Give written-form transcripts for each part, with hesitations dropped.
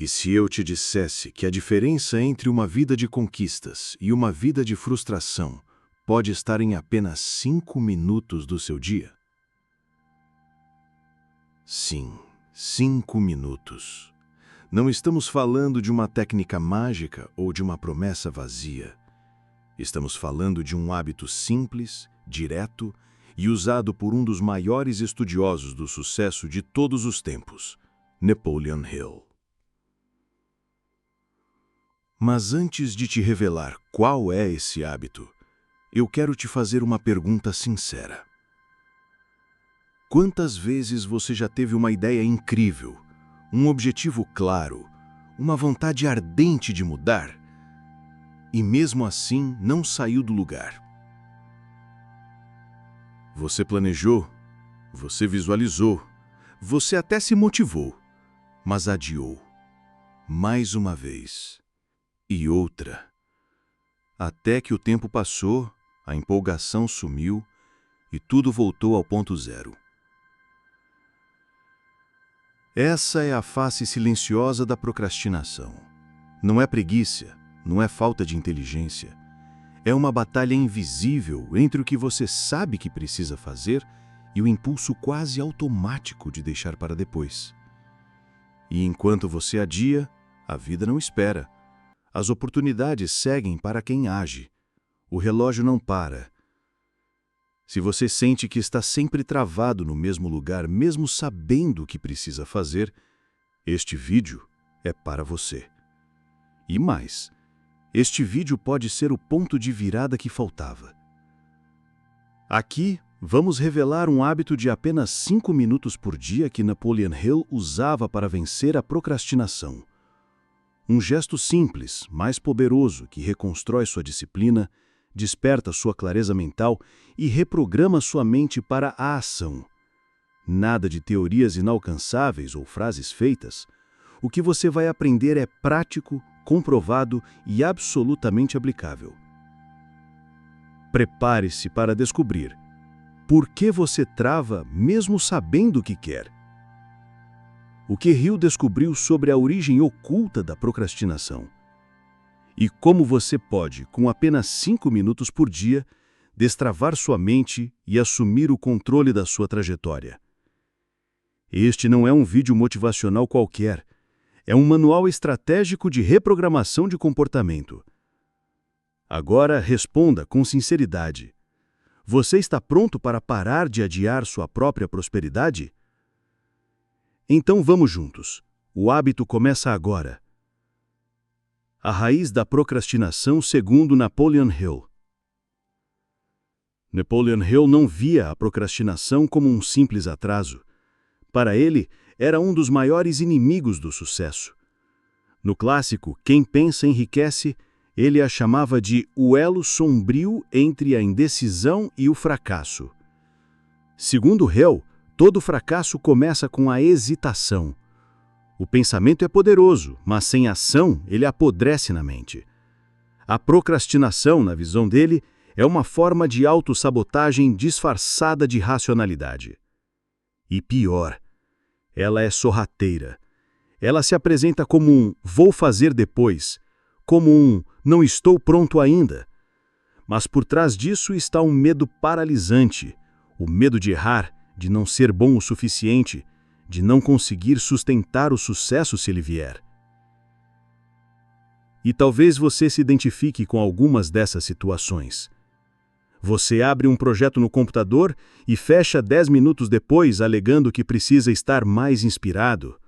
E se eu te dissesse que a diferença entre uma vida de conquistas e uma vida de frustração pode estar em apenas 5 minutos do seu dia? Sim, 5 minutos. Não estamos falando de uma técnica mágica ou de uma promessa vazia. Estamos falando de um hábito simples, direto e usado por um dos maiores estudiosos do sucesso de todos os tempos, Napoleon Hill. Mas antes de te revelar qual é esse hábito, eu quero te fazer uma pergunta sincera. Quantas vezes você já teve uma ideia incrível, um objetivo claro, uma vontade ardente de mudar, e mesmo assim não saiu do lugar? Você planejou, você visualizou, você até se motivou, mas adiou. Mais uma vez. E outra. Até que o tempo passou, a empolgação sumiu e tudo voltou ao ponto zero. Essa é a face silenciosa da procrastinação. Não é preguiça, não é falta de inteligência. É uma batalha invisível entre o que você sabe que precisa fazer e o impulso quase automático de deixar para depois. E enquanto você adia, a vida não espera. As oportunidades seguem para quem age. O relógio não para. Se você sente que está sempre travado no mesmo lugar, mesmo sabendo o que precisa fazer, este vídeo é para você. E mais, este vídeo pode ser o ponto de virada que faltava. Aqui, vamos revelar um hábito de apenas 5 minutos por dia que Napoleon Hill usava para vencer a procrastinação. Um gesto simples, mas poderoso, que reconstrói sua disciplina, desperta sua clareza mental e reprograma sua mente para a ação. Nada de teorias inalcançáveis ou frases feitas. O que você vai aprender é prático, comprovado e absolutamente aplicável. Prepare-se para descobrir por que você trava mesmo sabendo o que quer. O que Hill descobriu sobre a origem oculta da procrastinação. E como você pode, com apenas 5 minutos por dia, destravar sua mente e assumir o controle da sua trajetória. Este não é um vídeo motivacional qualquer. É um manual estratégico de reprogramação de comportamento. Agora responda com sinceridade. Você está pronto para parar de adiar sua própria prosperidade? Então vamos juntos. O hábito começa agora. A raiz da procrastinação segundo Napoleon Hill. Napoleon Hill não via a procrastinação como um simples atraso. Para ele, era um dos maiores inimigos do sucesso. No clássico Quem Pensa Enriquece, ele a chamava de o elo sombrio entre a indecisão e o fracasso. Segundo Hill, todo fracasso começa com a hesitação. O pensamento é poderoso, mas sem ação ele apodrece na mente. A procrastinação, na visão dele, é uma forma de autossabotagem disfarçada de racionalidade. E pior, ela é sorrateira. Ela se apresenta como um vou fazer depois, como um não estou pronto ainda. Mas por trás disso está um medo paralisante, o medo de errar, de não ser bom o suficiente, de não conseguir sustentar o sucesso se ele vier. E talvez você se identifique com algumas dessas situações. Você abre um projeto no computador e fecha 10 minutos depois alegando que precisa estar mais inspirado.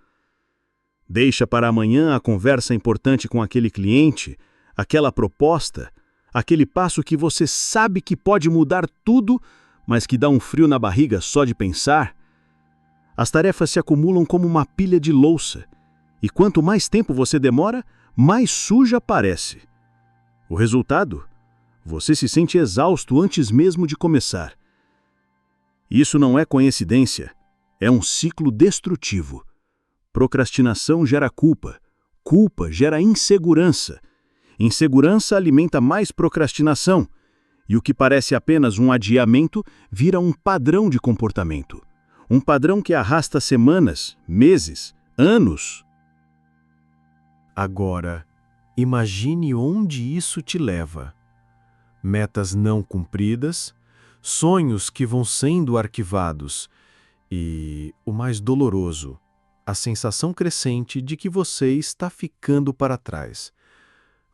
Deixa para amanhã a conversa importante com aquele cliente, aquela proposta, aquele passo que você sabe que pode mudar tudo, mas que dá um frio na barriga só de pensar. As tarefas se acumulam como uma pilha de louça, e quanto mais tempo você demora, mais suja parece. O resultado? Você se sente exausto antes mesmo de começar. Isso não é coincidência, é um ciclo destrutivo. Procrastinação gera culpa, culpa gera insegurança. Insegurança alimenta mais procrastinação, e o que parece apenas um adiamento vira um padrão de comportamento. Um padrão que arrasta semanas, meses, anos. Agora, imagine onde isso te leva. Metas não cumpridas, sonhos que vão sendo arquivados e, o mais doloroso, a sensação crescente de que você está ficando para trás.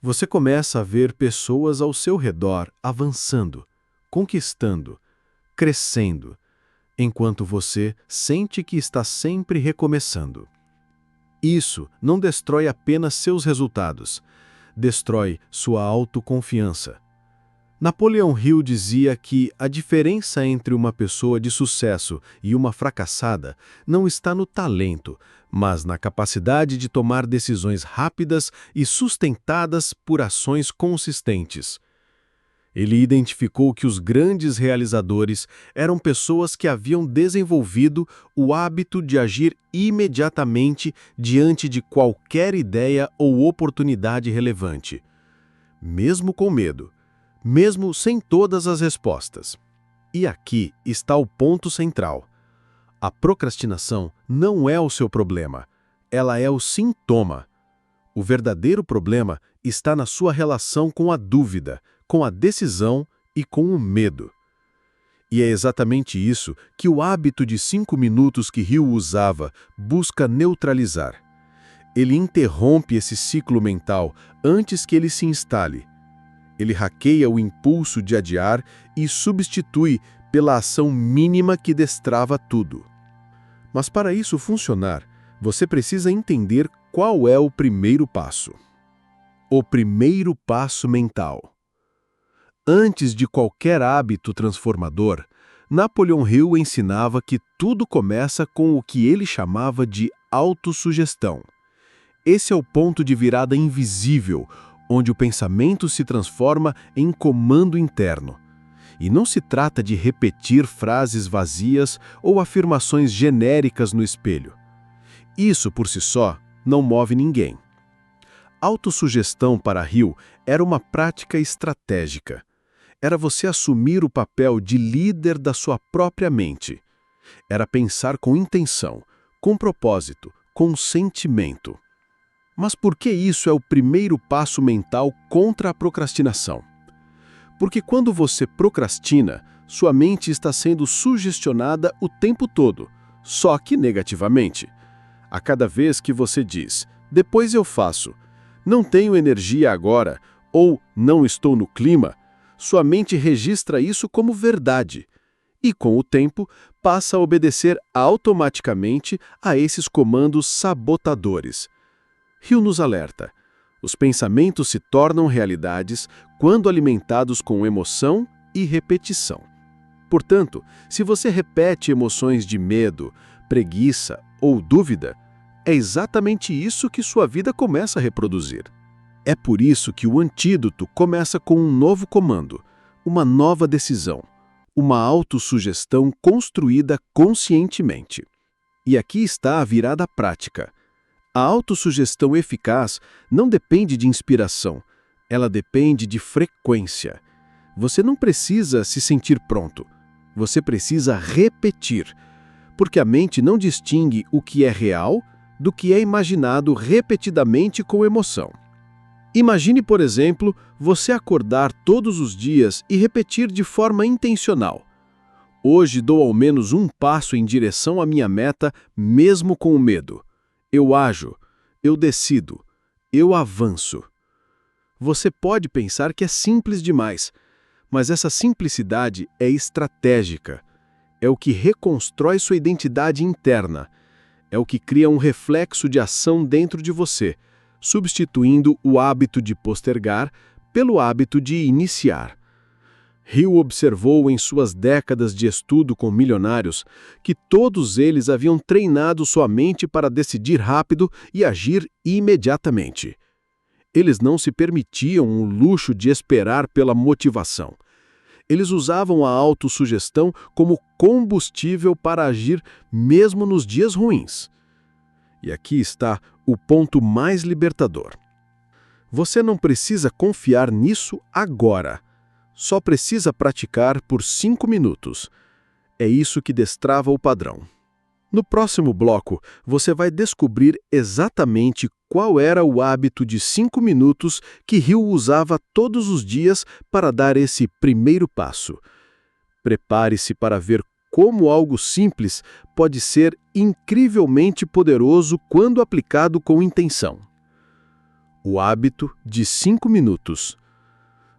Você começa a ver pessoas ao seu redor avançando, conquistando, crescendo, enquanto você sente que está sempre recomeçando. Isso não destrói apenas seus resultados, destrói sua autoconfiança. Napoleão Hill dizia que a diferença entre uma pessoa de sucesso e uma fracassada não está no talento, mas na capacidade de tomar decisões rápidas e sustentadas por ações consistentes. Ele identificou que os grandes realizadores eram pessoas que haviam desenvolvido o hábito de agir imediatamente diante de qualquer ideia ou oportunidade relevante, mesmo com medo, mesmo sem todas as respostas. E aqui está o ponto central. A procrastinação não é o seu problema, ela é o sintoma. O verdadeiro problema está na sua relação com a dúvida, com a decisão e com o medo. E é exatamente isso que o hábito de 5 minutos que Hill usava busca neutralizar. Ele interrompe esse ciclo mental antes que ele se instale. Ele hackeia o impulso de adiar e substitui pela ação mínima que destrava tudo. Mas para isso funcionar, você precisa entender qual é o primeiro passo. O primeiro passo mental. Antes de qualquer hábito transformador, Napoleão Hill ensinava que tudo começa com o que ele chamava de autossugestão. Esse é o ponto de virada invisível, onde o pensamento se transforma em comando interno. E não se trata de repetir frases vazias ou afirmações genéricas no espelho. Isso, por si só, não move ninguém. Autossugestão para Hill era uma prática estratégica. Era você assumir o papel de líder da sua própria mente. Era pensar com intenção, com propósito, com sentimento. Mas por que isso é o primeiro passo mental contra a procrastinação? Porque quando você procrastina, sua mente está sendo sugestionada o tempo todo, só que negativamente. A cada vez que você diz, depois eu faço, não tenho energia agora, ou não estou no clima, sua mente registra isso como verdade. E com o tempo, passa a obedecer automaticamente a esses comandos sabotadores. Hill nos alerta. Os pensamentos se tornam realidades quando alimentados com emoção e repetição. Portanto, se você repete emoções de medo, preguiça ou dúvida, é exatamente isso que sua vida começa a reproduzir. É por isso que o antídoto começa com um novo comando, uma nova decisão, uma autossugestão construída conscientemente. E aqui está a virada prática. A autossugestão eficaz não depende de inspiração, ela depende de frequência. Você não precisa se sentir pronto, você precisa repetir, porque a mente não distingue o que é real do que é imaginado repetidamente com emoção. Imagine, por exemplo, você acordar todos os dias e repetir de forma intencional. Hoje dou ao menos um passo em direção à minha meta, mesmo com o medo. Eu ajo, eu decido, eu avanço. Você pode pensar que é simples demais, mas essa simplicidade é estratégica. É o que reconstrói sua identidade interna. É o que cria um reflexo de ação dentro de você, substituindo o hábito de postergar pelo hábito de iniciar. Hill observou em suas décadas de estudo com milionários que todos eles haviam treinado sua mente para decidir rápido e agir imediatamente. Eles não se permitiam o luxo de esperar pela motivação. Eles usavam a autossugestão como combustível para agir mesmo nos dias ruins. E aqui está o ponto mais libertador. Você não precisa confiar nisso agora. Só precisa praticar por 5 minutos. É isso que destrava o padrão. No próximo bloco, você vai descobrir exatamente qual era o hábito de 5 minutos que Hill usava todos os dias para dar esse primeiro passo. Prepare-se para ver como algo simples pode ser incrivelmente poderoso quando aplicado com intenção. O hábito de 5 minutos.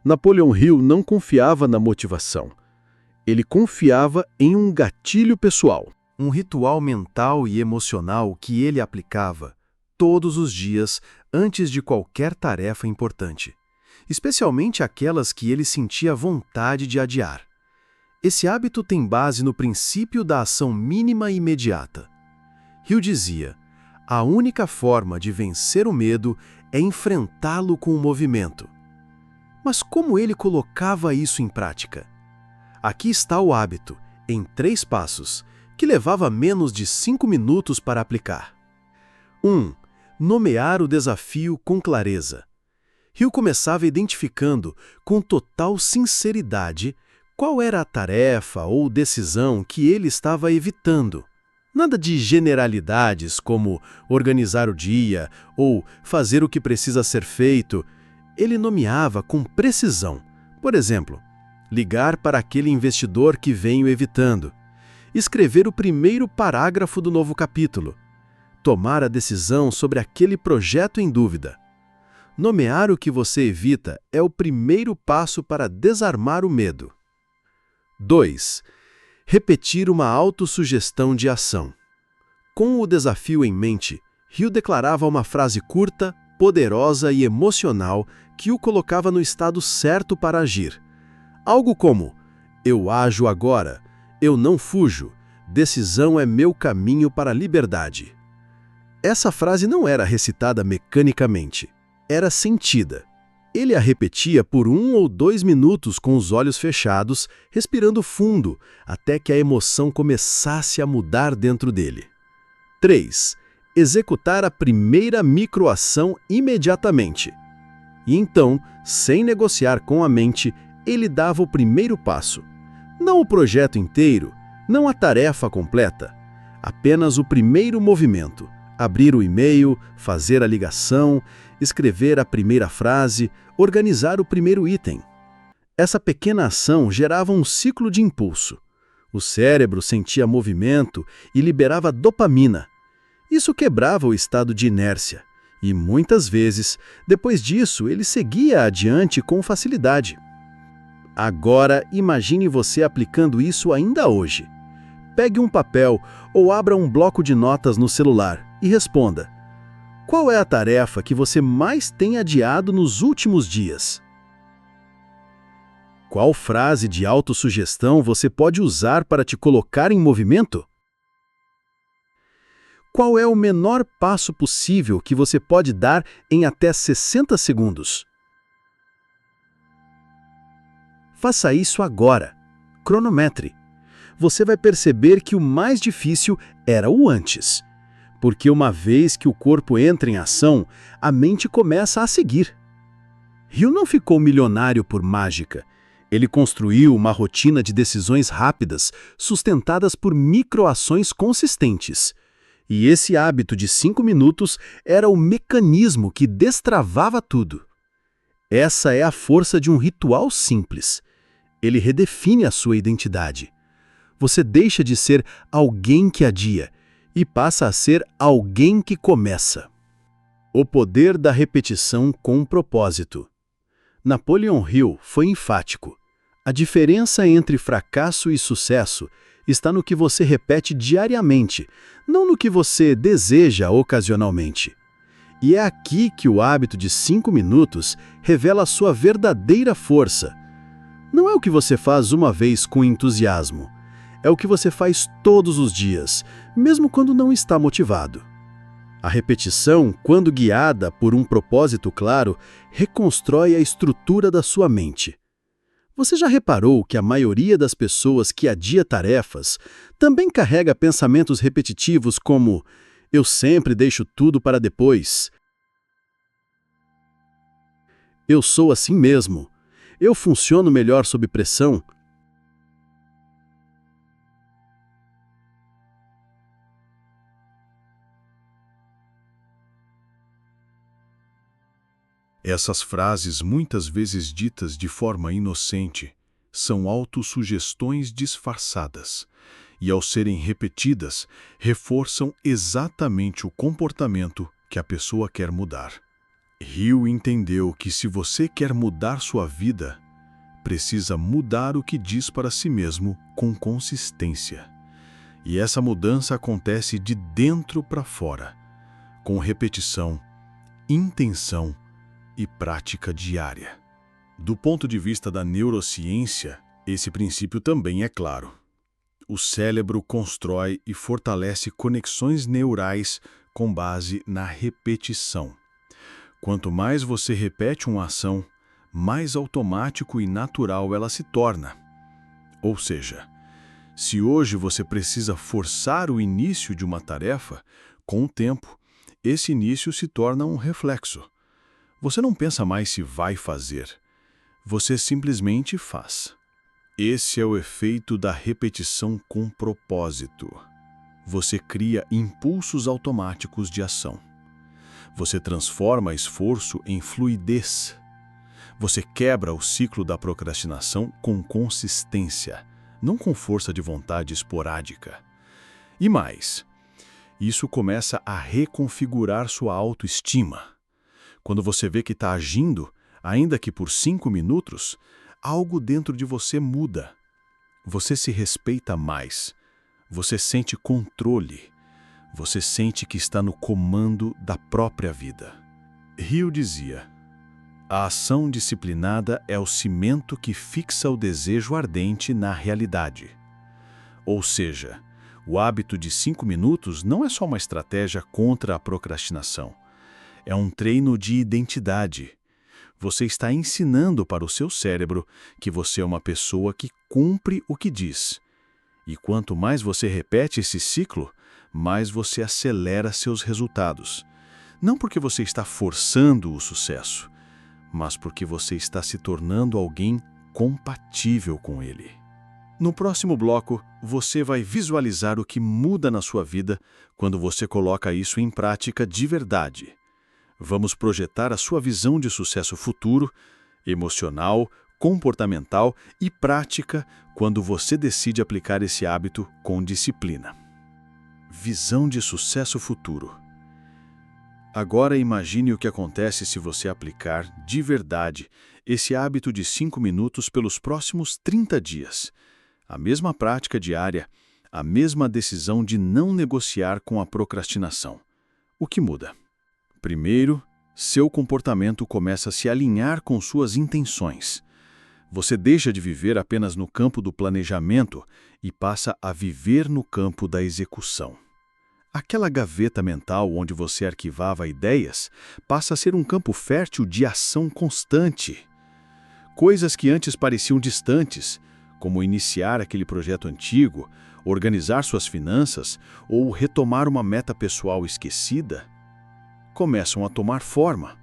Napoleon Hill não confiava na motivação. Ele confiava em um gatilho pessoal. Um ritual mental e emocional que ele aplicava todos os dias antes de qualquer tarefa importante, especialmente aquelas que ele sentia vontade de adiar. Esse hábito tem base no princípio da ação mínima e imediata. Hill dizia: a única forma de vencer o medo é enfrentá-lo com o movimento. Mas como ele colocava isso em prática? Aqui está o hábito, em 3 passos, que levava menos de 5 minutos para aplicar. 1. Nomear o desafio com clareza. Hill começava identificando, com total sinceridade, qual era a tarefa ou decisão que ele estava evitando. Nada de generalidades como organizar o dia ou fazer o que precisa ser feito. Ele nomeava com precisão. Por exemplo, ligar para aquele investidor que venho evitando. Escrever o primeiro parágrafo do novo capítulo. Tomar a decisão sobre aquele projeto em dúvida. Nomear o que você evita é o primeiro passo para desarmar o medo. 2. Repetir uma autossugestão de ação. Com o desafio em mente, Hill declarava uma frase curta, poderosa e emocional que o colocava no estado certo para agir. Algo como: eu ajo agora, eu não fujo, decisão é meu caminho para a liberdade. Essa frase não era recitada mecanicamente, era sentida. Ele a repetia por 1 ou 2 minutos com os olhos fechados, respirando fundo, até que a emoção começasse a mudar dentro dele. 3. Executar a primeira microação imediatamente. E então, sem negociar com a mente, ele dava o primeiro passo. Não o projeto inteiro, não a tarefa completa. Apenas o primeiro movimento. Abrir o e-mail, fazer a ligação, escrever a primeira frase, organizar o primeiro item. Essa pequena ação gerava um ciclo de impulso. O cérebro sentia movimento e liberava dopamina. Isso quebrava o estado de inércia. E muitas vezes, depois disso, ele seguia adiante com facilidade. Agora, imagine você aplicando isso ainda hoje. Pegue um papel ou abra um bloco de notas no celular e responda: qual é a tarefa que você mais tem adiado nos últimos dias? Qual frase de autossugestão você pode usar para te colocar em movimento? Qual é o menor passo possível que você pode dar em até 60 segundos? Faça isso agora. Cronometre. Você vai perceber que o mais difícil era o antes. Porque uma vez que o corpo entra em ação, a mente começa a seguir. Hill não ficou milionário por mágica. Ele construiu uma rotina de decisões rápidas, sustentadas por microações consistentes. E esse hábito de 5 minutos era o mecanismo que destravava tudo. Essa é a força de um ritual simples. Ele redefine a sua identidade. Você deixa de ser alguém que adia e passa a ser alguém que começa. O poder da repetição com propósito. Napoleon Hill foi enfático. A diferença entre fracasso e sucesso está no que você repete diariamente, não no que você deseja ocasionalmente. E é aqui que o hábito de 5 minutos revela a sua verdadeira força. Não é o que você faz uma vez com entusiasmo. É o que você faz todos os dias, mesmo quando não está motivado. A repetição, quando guiada por um propósito claro, reconstrói a estrutura da sua mente. Você já reparou que a maioria das pessoas que adia tarefas também carrega pensamentos repetitivos como: eu sempre deixo tudo para depois. Eu sou assim mesmo. Eu funciono melhor sob pressão. Essas frases, muitas vezes ditas de forma inocente, são autossugestões disfarçadas e, ao serem repetidas, reforçam exatamente o comportamento que a pessoa quer mudar. Hill entendeu que se você quer mudar sua vida, precisa mudar o que diz para si mesmo com consistência. E essa mudança acontece de dentro para fora, com repetição, intenção e prática diária. Do ponto de vista da neurociência, esse princípio também é claro. O cérebro constrói e fortalece conexões neurais com base na repetição. Quanto mais você repete uma ação, mais automático e natural ela se torna. Ou seja, se hoje você precisa forçar o início de uma tarefa, com o tempo, esse início se torna um reflexo. Você não pensa mais se vai fazer, você simplesmente faz. Esse é o efeito da repetição com propósito. Você cria impulsos automáticos de ação. Você transforma esforço em fluidez. Você quebra o ciclo da procrastinação com consistência, não com força de vontade esporádica. E mais, isso começa a reconfigurar sua autoestima. Quando você vê que está agindo, ainda que por 5 minutos, algo dentro de você muda. Você se respeita mais. Você sente controle. Você sente que está no comando da própria vida. Hill dizia: a ação disciplinada é o cimento que fixa o desejo ardente na realidade. Ou seja, o hábito de 5 minutos não é só uma estratégia contra a procrastinação. É um treino de identidade. Você está ensinando para o seu cérebro que você é uma pessoa que cumpre o que diz. E quanto mais você repete esse ciclo, mais você acelera seus resultados. Não porque você está forçando o sucesso, mas porque você está se tornando alguém compatível com ele. No próximo bloco, você vai visualizar o que muda na sua vida quando você coloca isso em prática de verdade. Vamos projetar a sua visão de sucesso futuro, emocional, comportamental e prática quando você decide aplicar esse hábito com disciplina. Visão de sucesso futuro. Agora imagine o que acontece se você aplicar, de verdade, esse hábito de 5 minutos pelos próximos 30 dias. A mesma prática diária, a mesma decisão de não negociar com a procrastinação. O que muda? Primeiro, seu comportamento começa a se alinhar com suas intenções. Você deixa de viver apenas no campo do planejamento e passa a viver no campo da execução. Aquela gaveta mental onde você arquivava ideias passa a ser um campo fértil de ação constante. Coisas que antes pareciam distantes, como iniciar aquele projeto antigo, organizar suas finanças ou retomar uma meta pessoal esquecida, começam a tomar forma.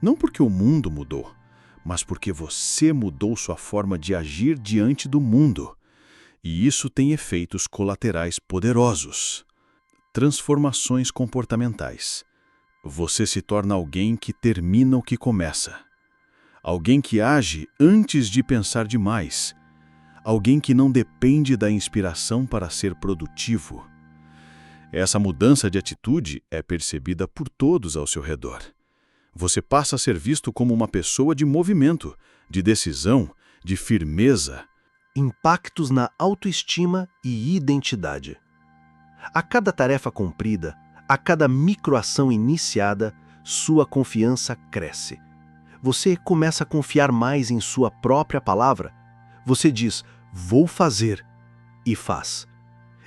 Não porque o mundo mudou, mas porque você mudou sua forma de agir diante do mundo. E isso tem efeitos colaterais poderosos. Transformações comportamentais. Você se torna alguém que termina o que começa. Alguém que age antes de pensar demais. Alguém que não depende da inspiração para ser produtivo. Essa mudança de atitude é percebida por todos ao seu redor. Você passa a ser visto como uma pessoa de movimento, de decisão, de firmeza. Impactos na autoestima e identidade. A cada tarefa cumprida, a cada microação iniciada, sua confiança cresce. Você começa a confiar mais em sua própria palavra. Você diz, vou fazer, e faz.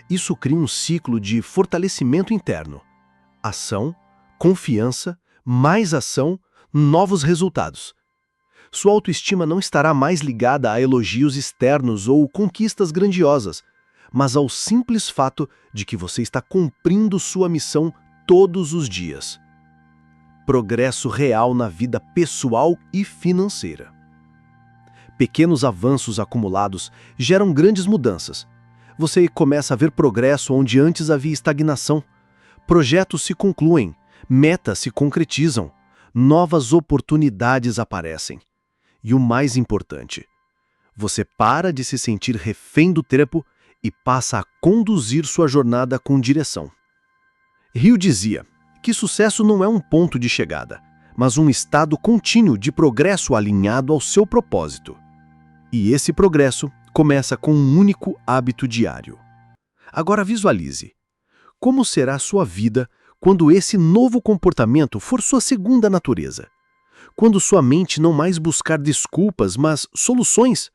Isso cria um ciclo de fortalecimento interno. Ação, confiança, mais ação, novos resultados. Sua autoestima não estará mais ligada a elogios externos ou conquistas grandiosas, mas ao simples fato de que você está cumprindo sua missão todos os dias. Progresso real na vida pessoal e financeira. Pequenos avanços acumulados geram grandes mudanças. Você começa a ver progresso onde antes havia estagnação. Projetos se concluem, metas se concretizam, novas oportunidades aparecem. E o mais importante, você para de se sentir refém do tempo e passa a conduzir sua jornada com direção. Hill dizia que sucesso não é um ponto de chegada, mas um estado contínuo de progresso alinhado ao seu propósito. E esse progresso começa com um único hábito diário. Agora visualize. Como será a sua vida quando esse novo comportamento for sua segunda natureza? Quando sua mente não mais buscar desculpas, mas soluções?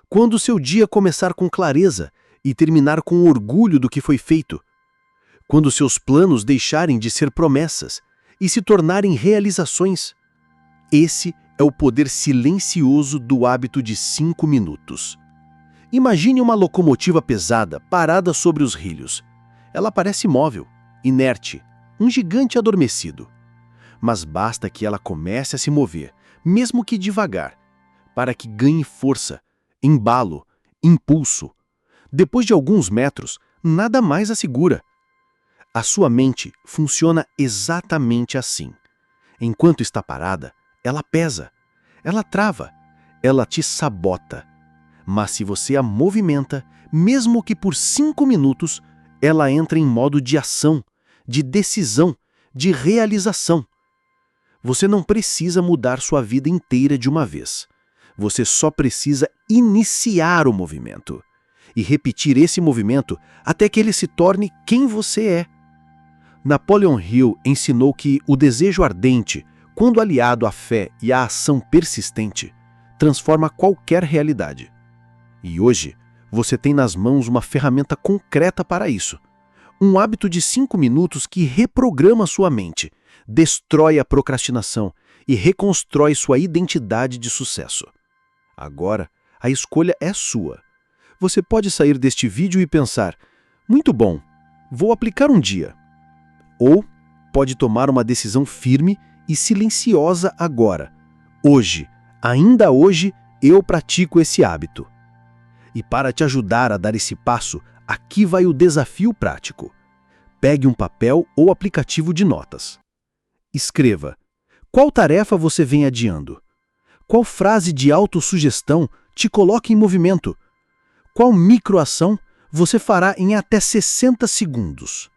Quando seu dia começar com clareza e terminar com orgulho do que foi feito? Quando seus planos deixarem de ser promessas e se tornarem realizações? Esse é o poder silencioso do hábito de 5 minutos. Imagine uma locomotiva pesada parada sobre os trilhos. Ela parece imóvel, inerte, um gigante adormecido. Mas basta que ela comece a se mover, mesmo que devagar, para que ganhe força, embalo, impulso. Depois de alguns metros, nada mais a segura. A sua mente funciona exatamente assim. Enquanto está parada, ela pesa, ela trava, ela te sabota. Mas se você a movimenta, mesmo que por 5 minutos, ela entra em modo de ação, de decisão, de realização. Você não precisa mudar sua vida inteira de uma vez. Você só precisa iniciar o movimento e repetir esse movimento até que ele se torne quem você é. Napoleon Hill ensinou que o desejo ardente, quando aliado à fé e à ação persistente, transforma qualquer realidade. E hoje, você tem nas mãos uma ferramenta concreta para isso. Um hábito de 5 minutos que reprograma sua mente, destrói a procrastinação e reconstrói sua identidade de sucesso. Agora, a escolha é sua. Você pode sair deste vídeo e pensar, muito bom, vou aplicar um dia. Ou pode tomar uma decisão firme e silenciosa agora. Hoje, ainda hoje, eu pratico esse hábito. E para te ajudar a dar esse passo, aqui vai o desafio prático. Pegue um papel ou aplicativo de notas. Escreva: qual tarefa você vem adiando? Qual frase de autossugestão te coloca em movimento? Qual microação você fará em até 60 segundos?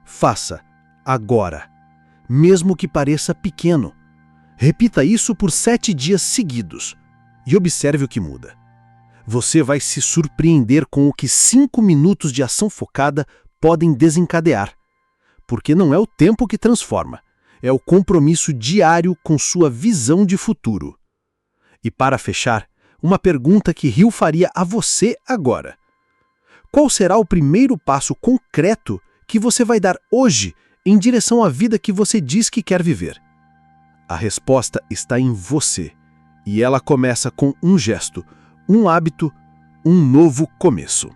Faça agora, mesmo que pareça pequeno. Repita isso por 7 dias seguidos e observe o que muda. Você vai se surpreender com o que 5 minutos de ação focada podem desencadear. Porque não é o tempo que transforma, é o compromisso diário com sua visão de futuro. E para fechar, uma pergunta que Hill faria a você agora. Qual será o primeiro passo concreto que você vai dar hoje em direção à vida que você diz que quer viver? A resposta está em você, e ela começa com um gesto, um hábito, um novo começo.